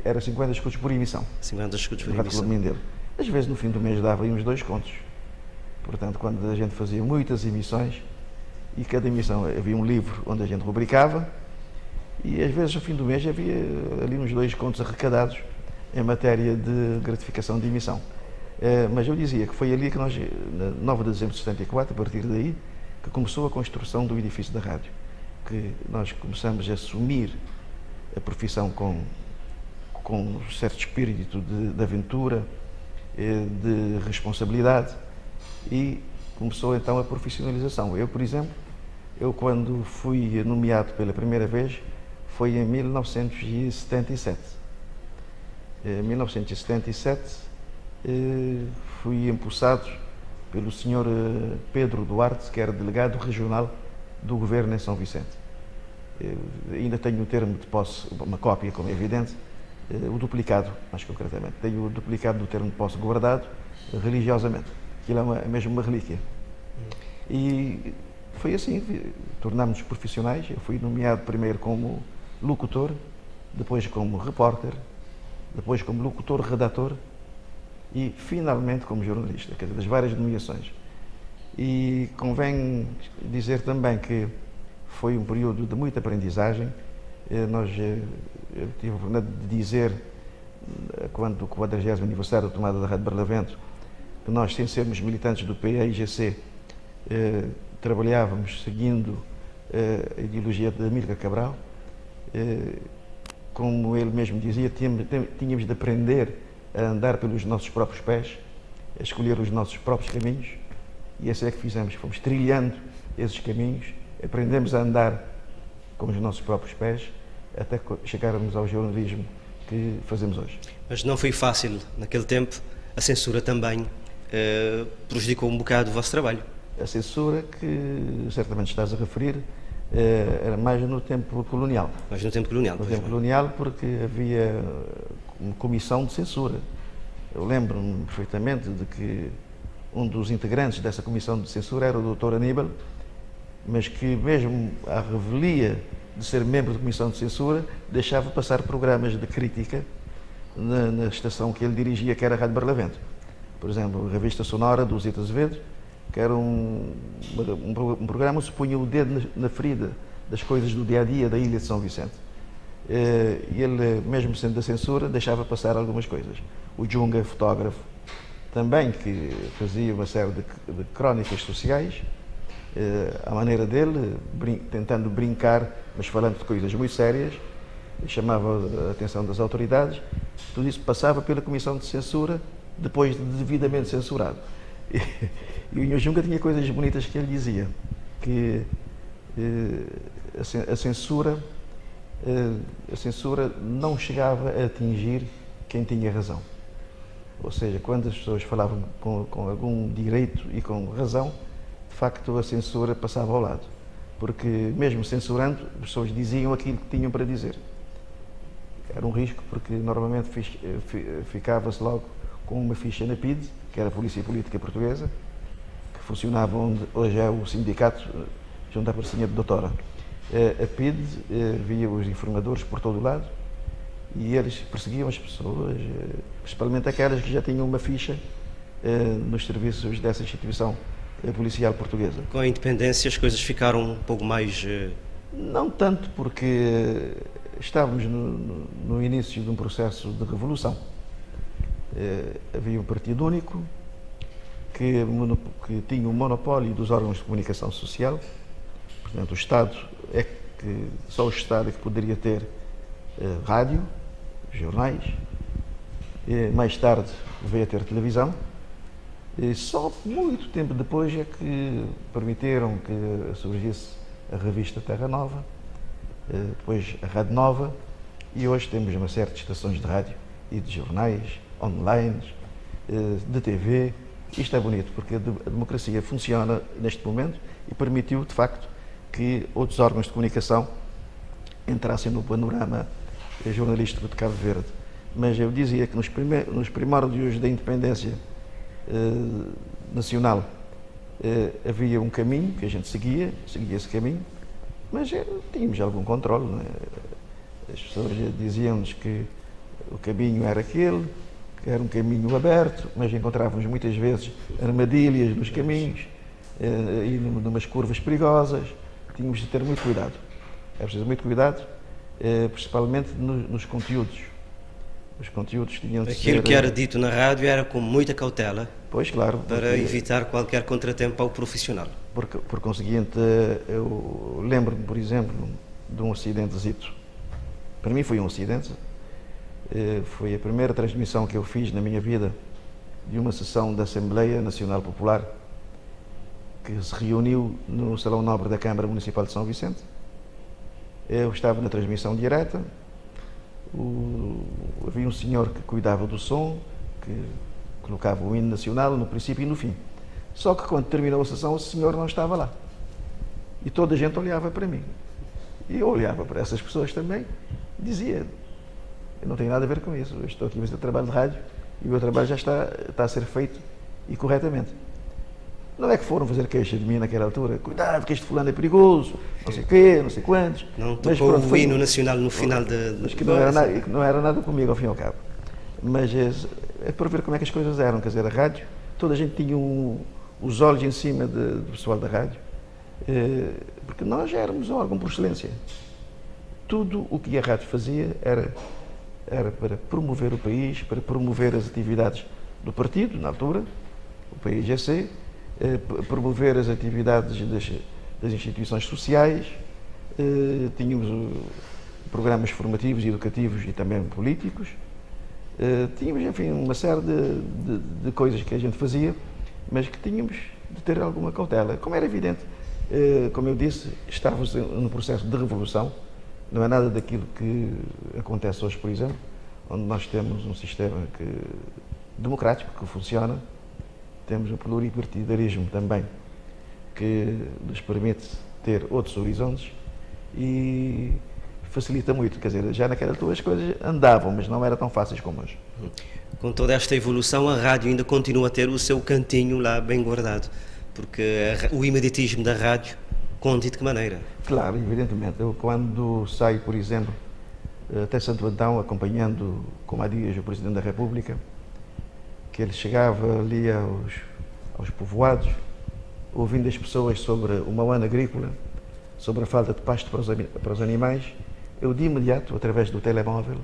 Era 50 escudos por emissão. 50 escudos por Do emissão. Rádio Mindelo. Às vezes no fim do mês dava aí uns 2 contos. Portanto, quando a gente fazia muitas emissões, e cada emissão havia um livro onde a gente rubricava, e às vezes no fim do mês havia ali uns 2 contos arrecadados em matéria de gratificação de emissão. Mas eu dizia que foi ali que nós, na 9 de dezembro de 74, a partir daí, que começou a construção do edifício da rádio. Que nós começamos a assumir a profissão com um certo espírito de aventura, de responsabilidade, e começou então a profissionalização. Eu, por exemplo, quando fui nomeado pela primeira vez, foi em 1977. Em 1977 fui empossado pelo Sr. Pedro Duarte, que era delegado regional do Governo em São Vicente. Ainda tenho o termo de posse, uma cópia, como é evidente, o duplicado, mais concretamente. Tenho o duplicado do termo de posse guardado religiosamente. Aquilo é mesmo uma relíquia. E foi assim, tornámos-nos profissionais. Eu fui nomeado primeiro como locutor, depois como repórter, depois como locutor-redator e finalmente como jornalista, quer dizer, das várias nomeações. E convém dizer também que foi um período de muita aprendizagem. Eu tive a oportunidade de dizer, quando o 40º aniversário da tomada da Rádio Barlavento, que nós, sem sermos militantes do PAIGC, trabalhávamos seguindo a ideologia de Amílcar Cabral. Como ele mesmo dizia, tínhamos de aprender a andar pelos nossos próprios pés, a escolher os nossos próprios caminhos, e assim é que fizemos. Fomos trilhando esses caminhos, aprendemos a andar com os nossos próprios pés, até chegarmos ao jornalismo que fazemos hoje. Mas não foi fácil naquele tempo. A censura também prejudicou um bocado o vosso trabalho. A censura que certamente estás a referir era mais no tempo colonial. Mas no tempo colonial. No tempo colonial, porque havia uma comissão de censura. Eu lembro-me perfeitamente de que um dos integrantes dessa comissão de censura era o Dr. Aníbal, mas que mesmo à revelia de ser membro da comissão de censura, deixava passar programas de crítica na estação que ele dirigia, que era a Rádio Barlavento. Por exemplo, a Revista Sonora do Zito Azevedo, que era um programa que se punha o dedo na ferida das coisas do dia-a-dia da ilha de São Vicente. E ele, mesmo sendo da censura, deixava passar algumas coisas. O Junga, fotógrafo, também, que fazia uma série de crónicas sociais, à maneira dele, tentando brincar, mas falando de coisas muito sérias, chamava a atenção das autoridades. Tudo isso passava pela comissão de censura, depois de devidamente censurado. E o Junga tinha coisas bonitas que ele dizia, que a censura não chegava a atingir quem tinha razão. Ou seja, quando as pessoas falavam com algum direito e com razão, de facto a censura passava ao lado. Porque mesmo censurando, as pessoas diziam aquilo que tinham para dizer. Era um risco, porque normalmente ficava-se logo com uma ficha na PIDE, que era a Polícia Política Portuguesa, que funcionava onde hoje é o sindicato, junto à Pracinha de Doutora. A PIDE via os informadores por todo o lado e eles perseguiam as pessoas, principalmente aquelas que já tinham uma ficha nos serviços dessa instituição policial portuguesa. Com a independência as coisas ficaram um pouco mais... Não tanto, porque estávamos no início de um processo de revolução. Havia um partido único que tinha o monopólio dos órgãos de comunicação social. Portanto, o Estado só o Estado é que poderia ter rádio, jornais, mais tarde veio a ter televisão. E só muito tempo depois é que permitiram que surgisse a revista Terra Nova, depois a Rádio Nova, e hoje temos uma série de estações de rádio e de jornais, online, de TV. Isto é bonito, porque a democracia funciona neste momento e permitiu, de facto, que outros órgãos de comunicação entrassem no panorama jornalístico de Cabo Verde. Mas eu dizia que nos primórdios da independência nacional havia um caminho que a gente seguia esse caminho, mas tínhamos algum controle, não é? As pessoas diziam-nos que o caminho era aquele, que era um caminho aberto, mas encontrávamos muitas vezes armadilhas nos caminhos, e numas curvas perigosas. Tínhamos de ter muito cuidado. É preciso muito cuidado, principalmente nos conteúdos. Os conteúdos tinham de Aquilo ser... que era dito na rádio era com muita cautela. Pois, claro. Para evitar qualquer contratempo ao profissional. Por conseguinte, eu lembro-me, por exemplo, de um acidentezito. Para mim foi um acidente. Foi a primeira transmissão que eu fiz na minha vida de uma sessão da Assembleia Nacional Popular que se reuniu no Salão Nobre da Câmara Municipal de São Vicente. Eu estava na transmissão direta. Havia um senhor que cuidava do som, que colocava o hino nacional no princípio e no fim. Só que quando terminou a sessão, o senhor não estava lá. E toda a gente olhava para mim. E eu olhava para essas pessoas também e dizia: eu não tenho nada a ver com isso, eu estou aqui a fazer trabalho de rádio e o meu trabalho já está a ser feito e corretamente. Não é que foram fazer queixa de mim naquela altura: cuidado que este fulano é perigoso, não sei o quê, não sei quantos. Não tocou pronto, o hino nacional no final da... Mas que não era nada comigo ao fim e ao cabo. Mas é para ver como é que as coisas eram. Quer dizer, a rádio, toda a gente tinha os olhos em cima do pessoal da rádio, porque nós já éramos um órgão por excelência. Tudo o que a rádio fazia era para promover o país, para promover as atividades do partido, na altura, o PIGC, promover as atividades das instituições sociais. Tínhamos programas formativos e educativos e também políticos. Tínhamos, enfim, uma série de coisas que a gente fazia, mas que tínhamos de ter alguma cautela. Como era evidente, como eu disse, estávamos num processo de revolução. Não é nada daquilo que acontece hoje, por exemplo, onde nós temos um sistema democrático que funciona. Temos um pluripartidarismo também que nos permite ter outros horizontes e facilita muito. Quer dizer, já naquela altura as coisas andavam, mas não eram tão fáceis como hoje. Com toda esta evolução, a rádio ainda continua a ter o seu cantinho lá bem guardado, porque o imediatismo da rádio conta de que maneira? Claro, evidentemente. Eu, quando saio, por exemplo, até Santo Antão, acompanhando, como há dias, o Presidente da República, que ele chegava ali aos povoados, ouvindo as pessoas sobre o mau ano agrícola, sobre a falta de pasto para os animais, eu de imediato, através do telemóvel,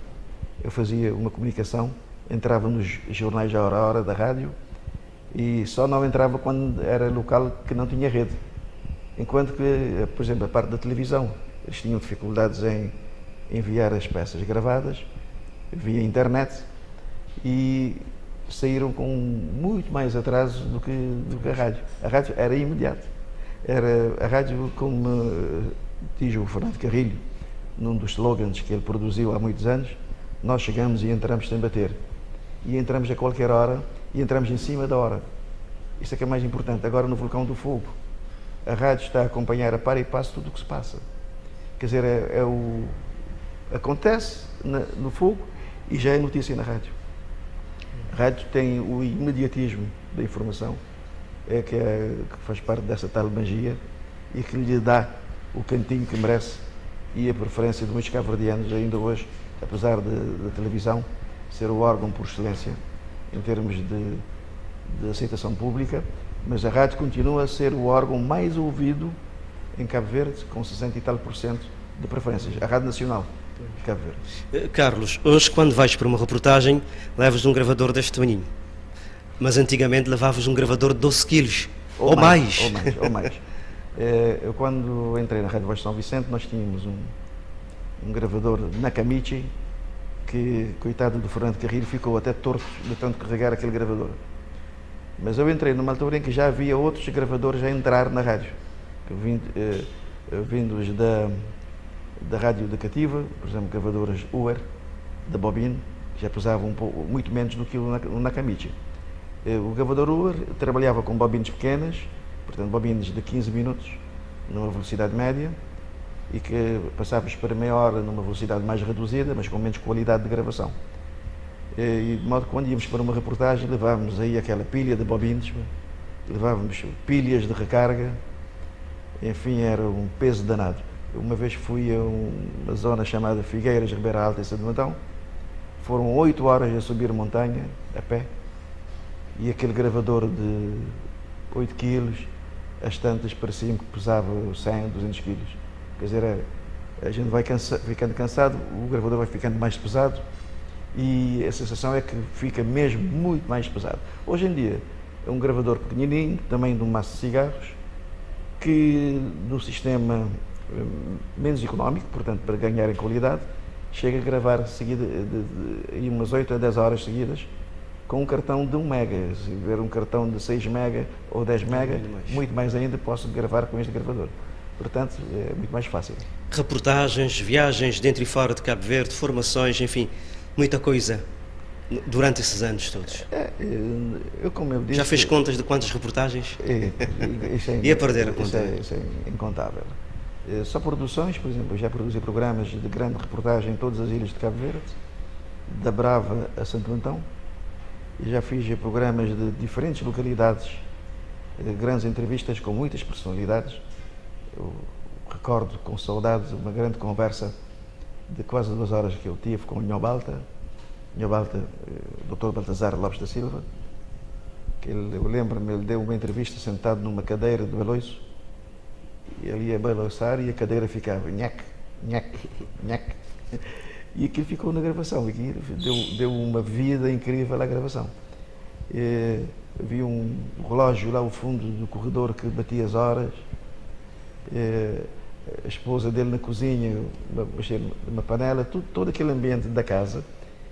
eu fazia uma comunicação, entrava nos jornais à hora da rádio e só não entrava quando era local que não tinha rede. Enquanto que, por exemplo, a parte da televisão, eles tinham dificuldades em enviar as peças gravadas via internet e saíram com muito mais atraso do que a rádio. A rádio era imediato. A rádio, como diz o Fernando Carrilho, num dos slogans que ele produziu há muitos anos: nós chegamos e entramos sem bater. E entramos a qualquer hora e entramos em cima da hora. Isso é que é mais importante. Agora, no Vulcão do Fogo, a rádio está a acompanhar a par e passo tudo o que se passa. Quer dizer, acontece no fogo e já é notícia na rádio. A rádio tem o imediatismo da informação, que faz parte dessa tal magia e que lhe dá o cantinho que merece e a preferência de muitos cabo-verdianos ainda hoje, apesar da televisão ser o órgão por excelência em termos de aceitação pública, mas a rádio continua a ser o órgão mais ouvido em Cabo Verde, com 60 e tal % de preferências. A Rádio Nacional de Cabo Verde. Carlos, hoje quando vais para uma reportagem, levas um gravador deste tamanho, mas antigamente levavas um gravador de 12 quilos, ou mais. Ou mais. Eu, quando entrei na Rádio Voz de São Vicente, nós tínhamos um gravador Nakamichi, que, coitado do Fernando Carrilho, ficou até torto de tanto carregar aquele gravador. Mas eu entrei numa altura em que já havia outros gravadores a entrar na rádio, vindos da rádio educativa, por exemplo, gravadoras Uer, da bobine, que já pesavam muito menos do que o Nakamichi. O gravador Uer trabalhava com bobines pequenas, portanto bobines de 15 minutos, numa velocidade média, e que passávamos para meia hora numa velocidade mais reduzida, mas com menos qualidade de gravação. E de modo que quando íamos para uma reportagem levávamos aí aquela pilha de bobines, levávamos pilhas de recarga, enfim, era um peso danado. Uma vez fui a uma zona chamada Figueiras, Ribeira Alta e Santo Antão, Foram 8 horas a subir montanha, a pé, e aquele gravador de 8 quilos, as tantas pareciam que pesava 100, 200 quilos. Quer dizer, a gente vai ficando cansado, o gravador vai ficando mais pesado e a sensação é que fica mesmo muito mais pesado. Hoje em dia é um gravador pequenininho, também de um maço de cigarros, que no sistema menos económico, portanto para ganhar em qualidade, chega a gravar seguida, de umas 8 a 10 horas seguidas com um cartão de 1 mega. Se ver um cartão de 6 mega ou 10 mega, muito mais ainda posso gravar com este gravador. Portanto, é muito mais fácil. Reportagens, viagens dentro e fora de Cabo Verde, formações, enfim, muita coisa durante esses anos todos. Como eu disse... Já fez contas de quantas reportagens? Ia perder a conta. Isso é incontável. Só produções, por exemplo, eu já produzi programas de grande reportagem em todas as ilhas de Cabo Verde, da Brava a Santo Antão, e já fiz programas de diferentes localidades, grandes entrevistas com muitas personalidades. Eu recordo com saudades uma grande conversa de quase 2 horas que eu tive com o Nho Balta, Dr. Baltazar Lopes da Silva, que eu lembro-me, ele deu uma entrevista sentado numa cadeira de balanço, e ele ia balançar e a cadeira ficava nhac, nhac, nhac. E aquilo ficou na gravação, e deu uma vida incrível à gravação. Havia um relógio lá ao fundo do corredor que batia as horas, a esposa dele na cozinha, mexer numa panela, todo aquele ambiente da casa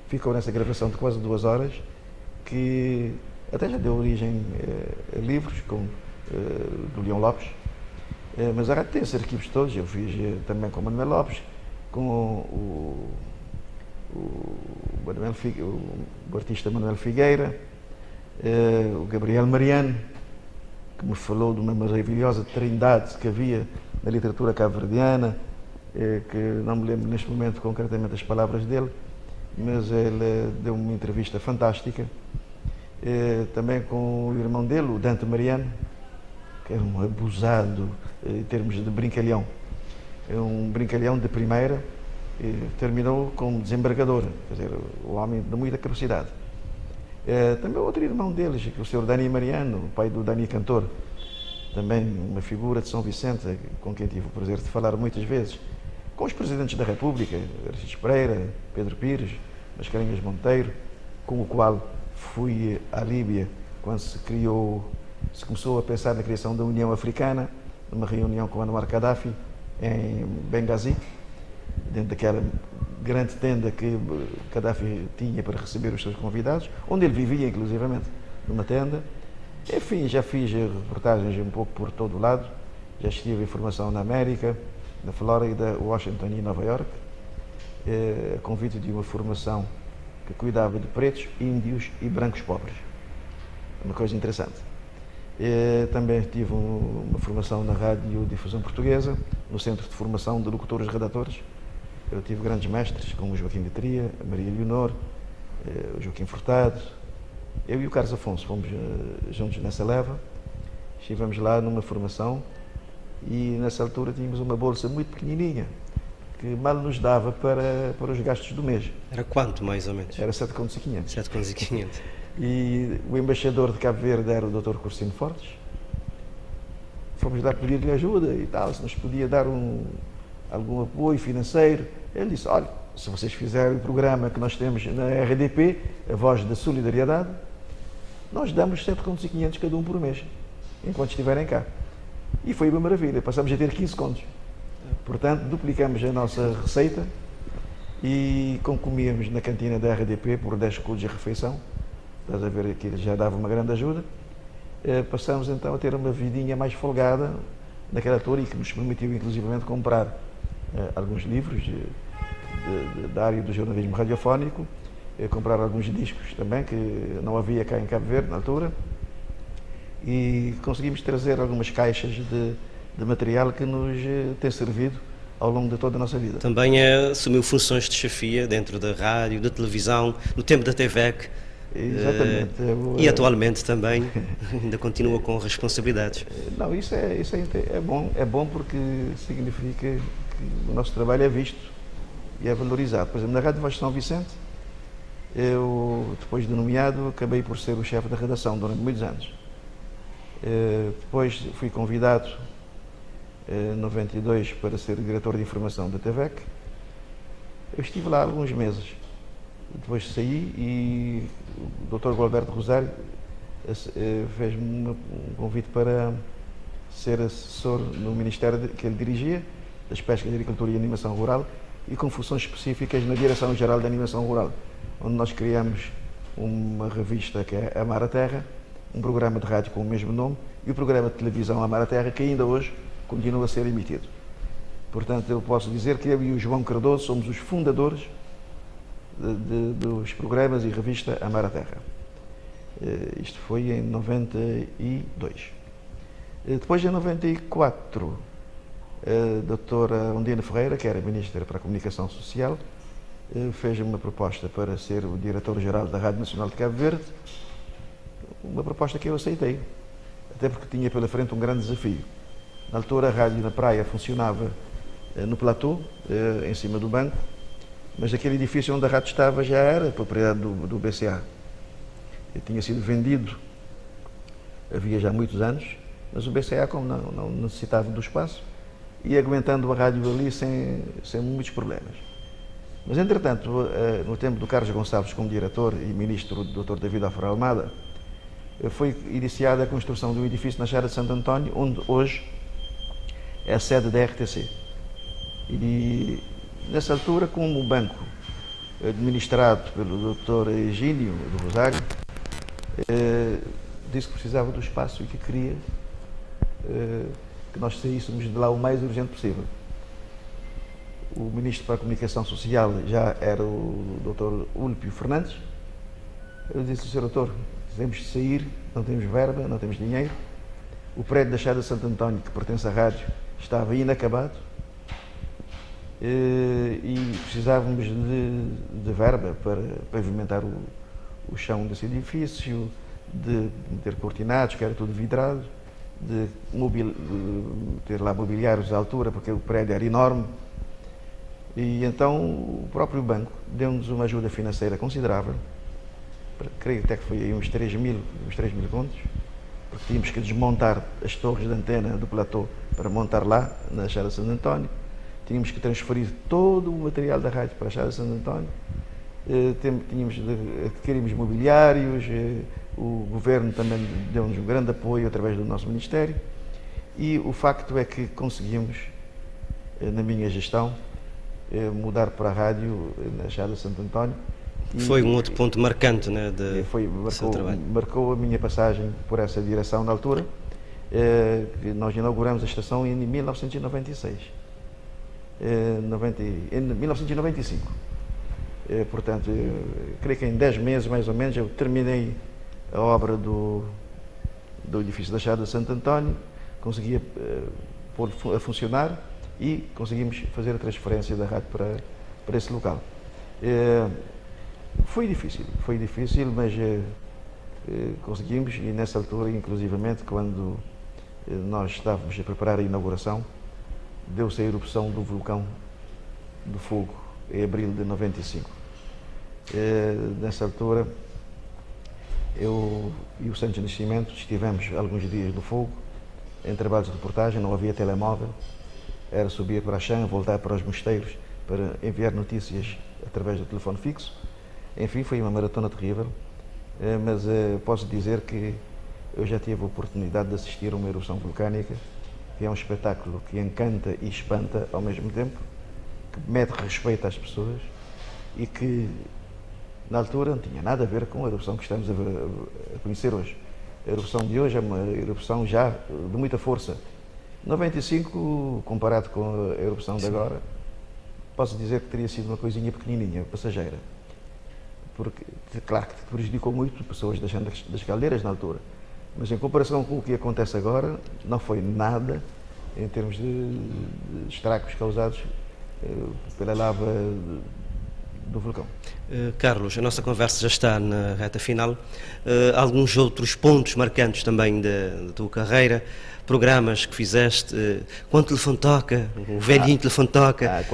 ficou nessa gravação de quase 2 horas, que até já deu origem a livros, do Leão Lopes, mas a rádio tem esses arquivos todos. Eu fiz também com o Manuel Lopes, com o artista Manuel Figueira, o Gabriel Mariano, que me falou de uma maravilhosa trindade que havia na literatura cabo-verdiana, que não me lembro neste momento concretamente as palavras dele, mas ele deu uma entrevista fantástica. Também com o irmão dele, o Dante Mariano, que era um abusado em termos de brincalhão. É um brincalhão de primeira, e terminou como desembargador, quer dizer, o homem de muita capacidade. Também outro irmão deles, o Sr. Dani Mariano, o pai do Dani Cantor, também uma figura de São Vicente, com quem tive o prazer de falar muitas vezes, com os presidentes da República, Aristides Pereira, Pedro Pires, Mascarenhas Monteiro, com o qual fui à Líbia quando se começou a pensar na criação da União Africana, numa reunião com Anwar Gaddafi em Benghazi, dentro daquela grande tenda que Gaddafi tinha para receber os seus convidados, onde ele vivia inclusivamente, numa tenda. Enfim, já fiz reportagens um pouco por todo o lado, já estive em formação na América, na Flórida, Washington e Nova York, a convite de uma formação que cuidava de pretos, índios e brancos pobres. Uma coisa interessante. Também tive uma formação na Rádio Difusão Portuguesa, no Centro de Formação de Locutores e Redatores. Eu tive grandes mestres, como o Joaquim de Tria, a Maria Leonor, o Joaquim Furtado. Eu e o Carlos Afonso fomos juntos nessa leva. Estivemos lá numa formação e nessa altura tínhamos uma bolsa muito pequenininha, que mal nos dava para os gastos do mês. Era quanto, mais ou menos? Era 7.500. 7.500. E o embaixador de Cabo Verde era o Dr. Cursino Fortes. Fomos lá pedir-lhe ajuda e tal, se nos podia dar algum apoio financeiro. Ele disse: olha, se vocês fizerem o programa que nós temos na RDP, a Voz da Solidariedade, nós damos 7.500 cada um por mês, enquanto estiverem cá. E foi uma maravilha, passamos a ter 15 contos. Portanto, duplicamos a nossa receita e como comíamos na cantina da RDP por 10 escudos de refeição, estás a ver que já dava uma grande ajuda, passamos então a ter uma vidinha mais folgada naquela altura e que nos permitiu inclusivamente comprar alguns livros da área do jornalismo radiofónico, comprar alguns discos também que não havia cá em Cabo Verde na altura, e conseguimos trazer algumas caixas de material que nos tem servido ao longo de toda a nossa vida. Também assumiu funções de chefia dentro da rádio, da televisão, no tempo da TVEC. Exatamente. E atualmente também ainda continua com responsabilidades. Não, isso é bom porque significa que o nosso trabalho é visto e é valorizado. Por exemplo, na Rádio Voz de São Vicente, Eu, depois de nomeado, acabei por ser o chefe da redação durante muitos anos. Depois fui convidado, em 92, para ser diretor de informação da TVEC. Eu estive lá alguns meses. Depois saí e o Dr. Gualberto Rosário fez-me um convite para ser assessor no Ministério que ele dirigia, das Pescas, Agricultura e Animação Rural, e com funções específicas na Direção-Geral da Animação Rural, onde nós criamos uma revista que é Amar a Terra, um programa de rádio com o mesmo nome e o programa de televisão Amar a Terra, que ainda hoje continua a ser emitido. Portanto, eu posso dizer que eu e o João Cardoso somos os fundadores dos programas e revista Amar a Terra. Isto foi em 92. Depois, em 94, a doutora Ondina Ferreira, que era Ministra para a Comunicação Social, fez-me uma proposta para ser o Diretor-Geral da Rádio Nacional de Cabo Verde, uma proposta que eu aceitei, até porque tinha pela frente um grande desafio. Na altura, a rádio na praia funcionava no platô, em cima do banco, mas aquele edifício onde a rádio estava já era propriedade do BCA. Ele tinha sido vendido havia já muitos anos, mas o BCA, como não necessitava do espaço, ia aguentando a rádio ali sem muitos problemas. Mas, entretanto, no tempo do Carlos Gonçalves como diretor e ministro do Dr. David Alfaro Almada, foi iniciada a construção de um edifício na Chaira de Santo António, onde hoje é a sede da RTC. E, nessa altura, como o banco administrado pelo Dr. Egínio do Rosário disse que precisava do espaço e que queria que nós saíssemos de lá o mais urgente possível. O Ministro para a Comunicação Social já era o Dr. Úlpio Fernandes. Eu disse: Sr. Doutor, temos de sair, não temos verba, não temos dinheiro. O prédio da Chaira de Santo António, que pertence à rádio, estava inacabado e precisávamos de verba para pavimentar o chão desse edifício, de ter cortinados, que era tudo vidrado, de ter lá mobiliários à altura, porque o prédio era enorme. E então o próprio banco deu-nos uma ajuda financeira considerável, creio até que foi aí uns 3 mil contos, porque tínhamos que desmontar as torres de antena do platô para montar lá na Chaira de Santo António, tínhamos que transferir todo o material da rádio para a Chaira de Santo António, tínhamos de adquirirmos mobiliários, o governo também deu-nos um grande apoio através do nosso Ministério, e o facto é que conseguimos, na minha gestão, mudar para a rádio na Chaira de Santo António. Foi um outro ponto marcante, né, seu trabalho. Marcou a minha passagem por essa direção na altura. Nós inauguramos a estação em 1996. Em 1995. Portanto, creio que em 10 meses, mais ou menos, eu terminei a obra do edifício da Chaira de Santo António, conseguia pôr a funcionar e conseguimos fazer a transferência da rádio para esse local. Foi difícil, mas conseguimos, e nessa altura, inclusivamente, quando nós estávamos a preparar a inauguração, deu-se a erupção do vulcão do Fogo, em abril de 95. Nessa altura, eu e o Santos Nascimento estivemos alguns dias no fogo, em trabalhos de reportagem, não havia telemóvel, era subir para a chã, voltar para os mosteiros para enviar notícias através do telefone fixo. Enfim, foi uma maratona terrível, mas posso dizer que eu já tive a oportunidade de assistir a uma erupção vulcânica, que é um espetáculo que encanta e espanta ao mesmo tempo, que mete respeito às pessoas e que, na altura, não tinha nada a ver com a erupção que estamos a conhecer hoje. A erupção de hoje é uma erupção já de muita força. 95, comparado com a erupção de agora, posso dizer que teria sido uma coisinha pequenininha, passageira. Porque, claro que prejudicou muito pessoas deixando das caldeiras na altura, mas em comparação com o que acontece agora, não foi nada em termos de estragos causados pela lava do vulcão. Carlos, a nossa conversa já está na reta final. Alguns outros pontos marcantes também da tua carreira, programas que fizeste, quando o telefone toca, o velhinho telefone toca,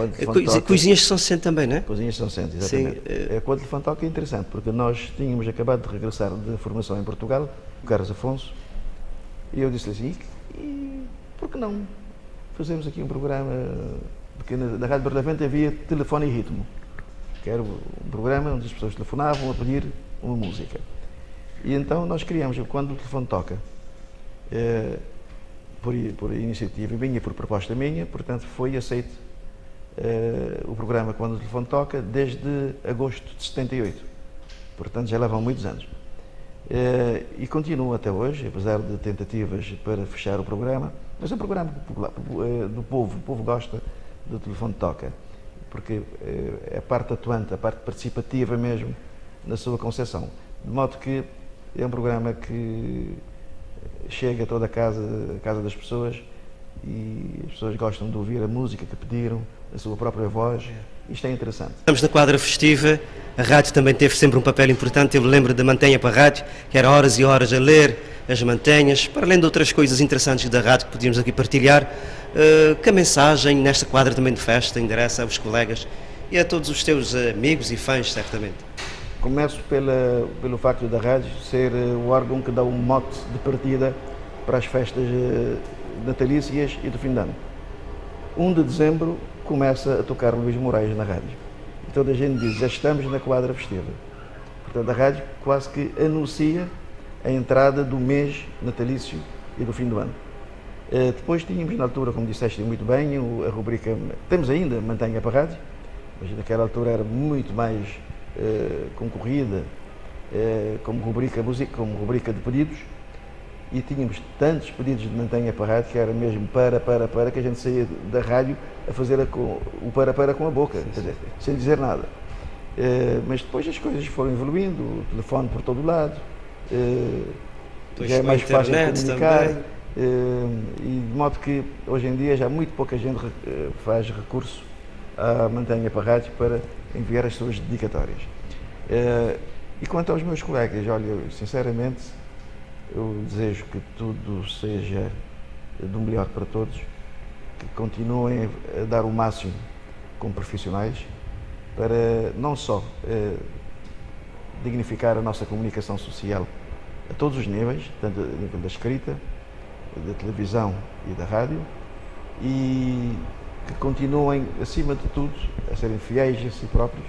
coisinhas de São Vicente também, não é? Coisinhas de São Vicente, exatamente. Sim, quando o telefone toca é interessante, porque nós tínhamos acabado de regressar de formação em Portugal, o Carlos Afonso, e eu disse-lhe assim, e por que não fazemos aqui um programa, porque na Rádio Barlavento havia Telefone e Ritmo, que era um programa onde as pessoas telefonavam a pedir uma música. E então nós criamos, quando o telefone toca, por iniciativa minha, por proposta minha, portanto foi aceito o programa Quando o Telefone Toca desde agosto de 78. Portanto já lá vão muitos anos. E continua até hoje, apesar de tentativas para fechar o programa, mas é um programa popular, do povo, o povo gosta do Telefone Toca, porque é a parte atuante, a parte participativa mesmo, na sua concepção. De modo que é um programa que chega a toda a casa das pessoas e as pessoas gostam de ouvir a música que pediram, a sua própria voz. Isto é interessante. Estamos na quadra festiva, a rádio também teve sempre um papel importante. Eu lembro da Mantenha para a Rádio, que era horas e horas a ler as mantenhas, para além de outras coisas interessantes da rádio que podíamos aqui partilhar, que a mensagem nesta quadra também de festa endereça aos colegas e a todos os teus amigos e fãs, certamente. Começo pelo facto da rádio ser o órgão que dá um mote de partida para as festas natalícias e do fim de ano. 1 de dezembro começa a tocar Luís Moraes na rádio. E toda a gente diz, já estamos na quadra festiva. Portanto, a rádio quase que anuncia a entrada do mês natalício e do fim do ano. Depois tínhamos na altura, como disseste muito bem, a rubrica, temos ainda, Mantenha para a Rádio, mas naquela altura era muito mais concorrida como rubrica de pedidos, e tínhamos tantos pedidos de Mantenha para a Rádio que era mesmo para, que a gente saía da rádio a fazer o para com a boca, quer dizer, sem dizer nada. Mas depois as coisas foram evoluindo, o telefone por todo o lado, já é mais fácil de comunicar, e de modo que hoje em dia já muito pouca gente faz recurso à Mantenha para a Rádio para enviar as suas dedicatórias. E quanto aos meus colegas, olha, sinceramente, eu desejo que tudo seja do melhor para todos, que continuem a dar o máximo como profissionais para não só dignificar a nossa comunicação social a todos os níveis, tanto a nível da escrita, da televisão e da rádio, e que continuem, acima de tudo, a serem fiéis a si próprios,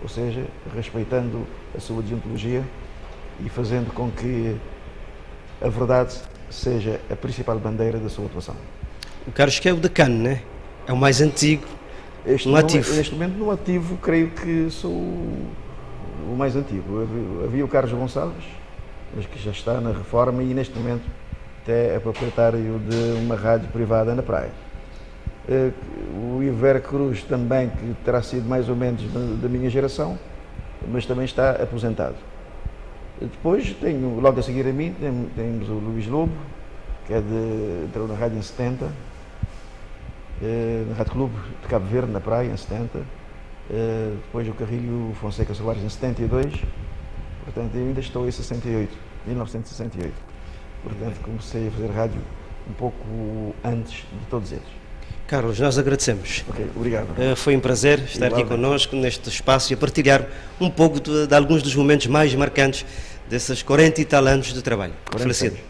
ou seja, respeitando a sua deontologia e fazendo com que a verdade seja a principal bandeira da sua atuação. O Carlos, que é o decano, não é? É o mais antigo, ativo. Neste momento, no ativo, creio que sou o mais antigo. Havia o Carlos Gonçalves, mas que já está na reforma e neste momento até é proprietário de uma rádio privada na praia. O Iver Cruz também, que terá sido mais ou menos da minha geração, mas também está aposentado. Depois tenho, logo a seguir a mim, temos o Luís Lobo, que entrou na rádio em 70, na Rádio Clube de Cabo Verde, na praia, em 70. Depois o Carrilho Fonseca Soares em 72, portanto eu ainda estou em 1968. Portanto comecei a fazer rádio um pouco antes de todos eles. Carlos, nós agradecemos. Ok, obrigado. Foi um prazer estar aqui connosco neste espaço e a partilhar um pouco de alguns dos momentos mais marcantes desses 40 e tal anos de trabalho.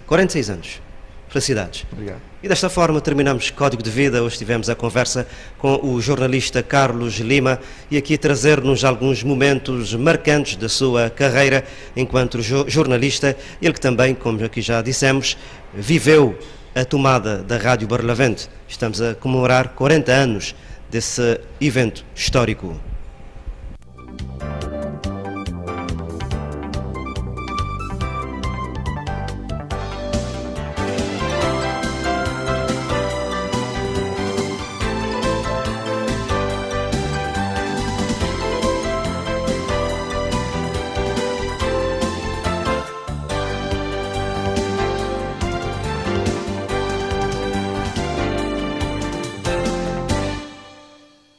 46 anos. Felicidades. Obrigado. E desta forma terminamos Código de Vida. Hoje tivemos a conversa com o jornalista Carlos Lima e aqui a trazer-nos alguns momentos marcantes da sua carreira enquanto jornalista. Ele que também, como aqui já dissemos, viveu a tomada da Rádio Barlavento. Estamos a comemorar 40 anos desse evento histórico.